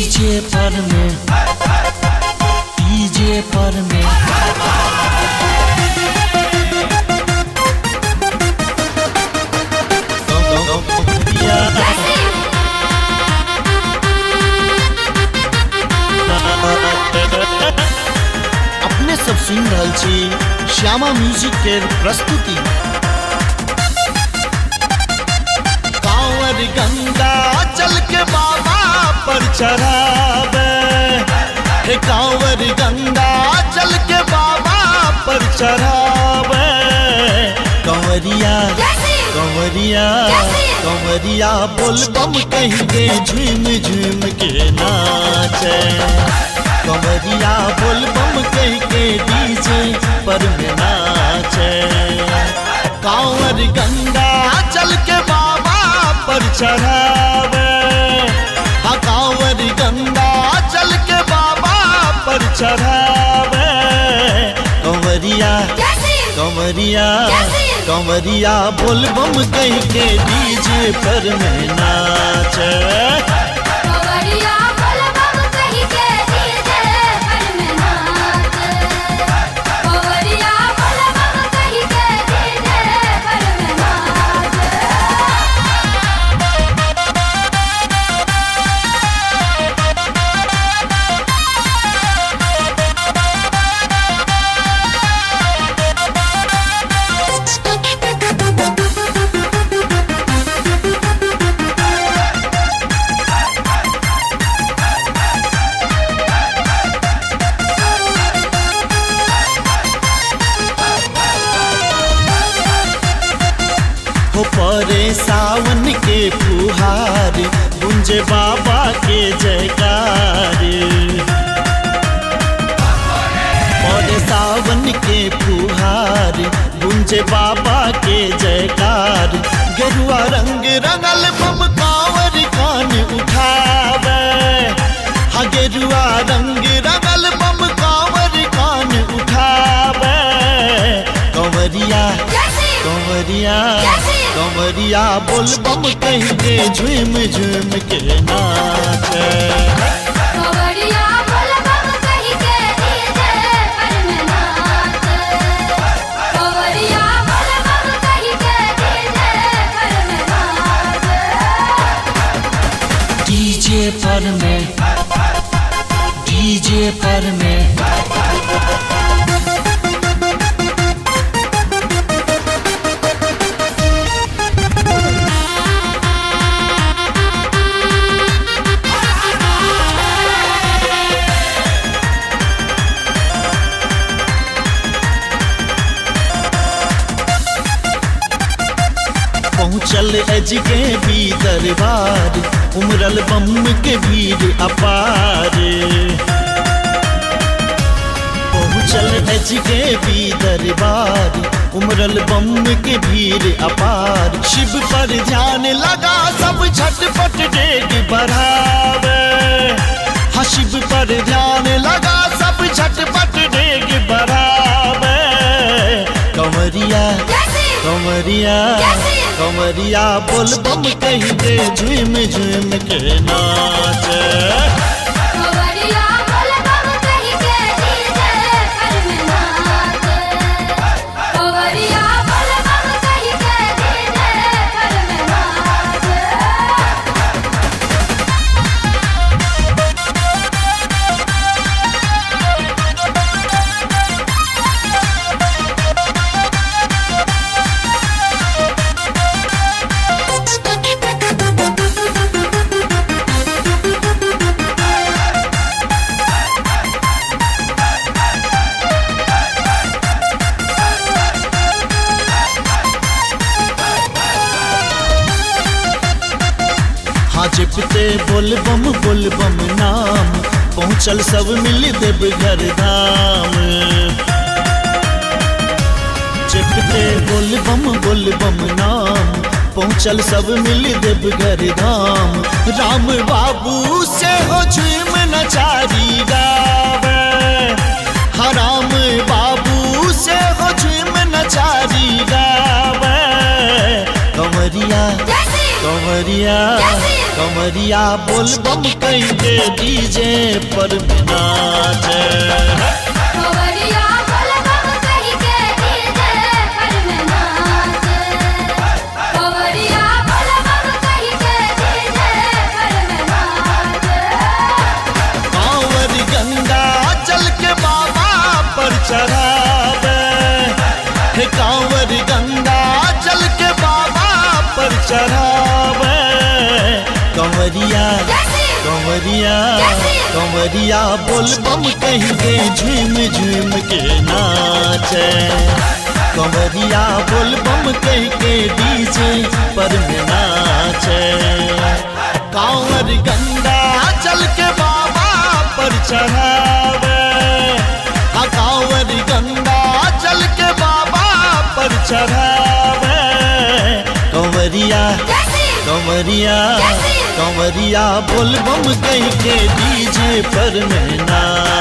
DJ पर में DJ पर में अपने सब सुन रहल छी श्यामा म्यूजिक के प्रस्तुति। कांवर गंगा चल के बाबा पर चढ़ावे, हे कांवर गंगा चल के बाबा पर चढ़ावे। कंवरिया कंवरिया कंवरिया बोल बम कहीं के झूम झूम के नाचे। कंवरिया बोल बम कह के डीजे पर में नाचे। कांवर गंगा चल के बाबा पर चढ़ावे, हाँ कांवर गंगा चल के बाबा पर चढ़ावे। कंवरिया कंवरिया कंवरिया बोल बम कह के डीजे पर में नाचे। परे सावन के फुहार गुंजे बाबा के जयकार। परे सावन के फुहार गुंजे बाबा के जयकार। गेरुआ रंग रंगल बम कांवर कान उठावे, हाँ गेरुआ रंग रंगल बम कांवर कान उठावे। कंवरिया कंवरिया कंवरिया बोल बम कह के झूम झूम के नाचे। कंवरिया बोल बम कह के डीजे पर में नाचे। कंवरिया बोल बम कह के डीजे पर में नाचे। डीजे पर में डीजे पर में पहुँचल अज के भी दरबार, उमरल बम के भीड़ अपार। पहुँचल अज के भी दरबार, उमरल बम के भीड़ अपार। शिव पर ध्यान लगा सब झटपट डेग बढ़ावे, हाँ शिव पर ध्यान लगा सब झटपट डेग बढ़ावे। कंवरिया कंवरिया कंवरिया बोल बम कह के झूम झूम के नाचे। कंवरिया बोल बम कह के डीजे पर में नाचे। कंवरिया बोल बम कह के डीजे पर में नाचे। हाँ जपते बोल बम नाम, पहुँचल सब मिल देव घर धाम। जपते बोल बम नाम, पहुँचल सब मिल देव घर धाम। राम बाबू से हो झूम नचारी गावे, हाँ राम बाबू से हो झूम नचारी गावे। कंवरिया कंवरिया कंवरिया बोल बम कहीं के डीजे पर में नाचे कंवरिया बोल बम कहीं के डीजे पर में नाचे कंवरिया बोल बम कहीं के डीजे पर में नाचे कांवर गंगा जल के बाबा पर चढ़ावे हे कांवर गंगा जल के बाबा पर चढ़ावे कंवरिया कंवरिया कंवरिया बोल बम कहीं के झूम झूम के नाचे कंवरिया बोल बम कहीं के डीजे पर में नाचे कांवर गंगा जल के बाबा पर चढ़ावे कांवर गंगा जल के बाबा पर चढ़ावे कंवरिया कंवरिया कंवरिया बोल बम कहीं के डीजे पर में नाचे